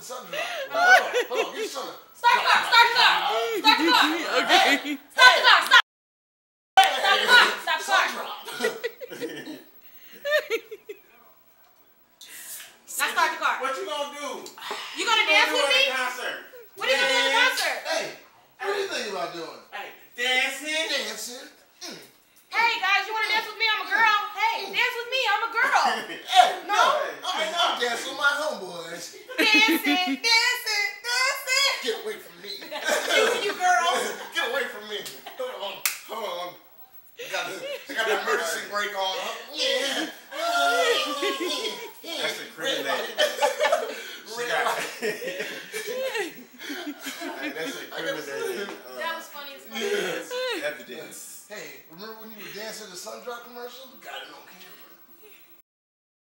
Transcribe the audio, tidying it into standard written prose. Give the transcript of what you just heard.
sun drop. Hold on, get some. Start the clock. Start the clock. Start the clock. Okay. Stop the clock. Stop. Stop the clock. Stop the Sun clock. drop. Now start the car. What you gonna do? You gonna dance with me? Concert. What are you gonna do at the concert? Hey, what do you think about doing? Hey, dancing. Dancing. Hey guys, you wanna dance with me? I'm a girl. Hey, dance with me. I'm a girl. Hey, No. I'm dancing with my homeboys. Dancing. Get away from me. You girls. Get away from me. Hold on. I got the emergency brake on. Yeah. That's incriminating. She got. That's incriminating. That was funny as fuck. Evidence. Hey, remember when you were dancing the sun drop commercial? Got it on camera.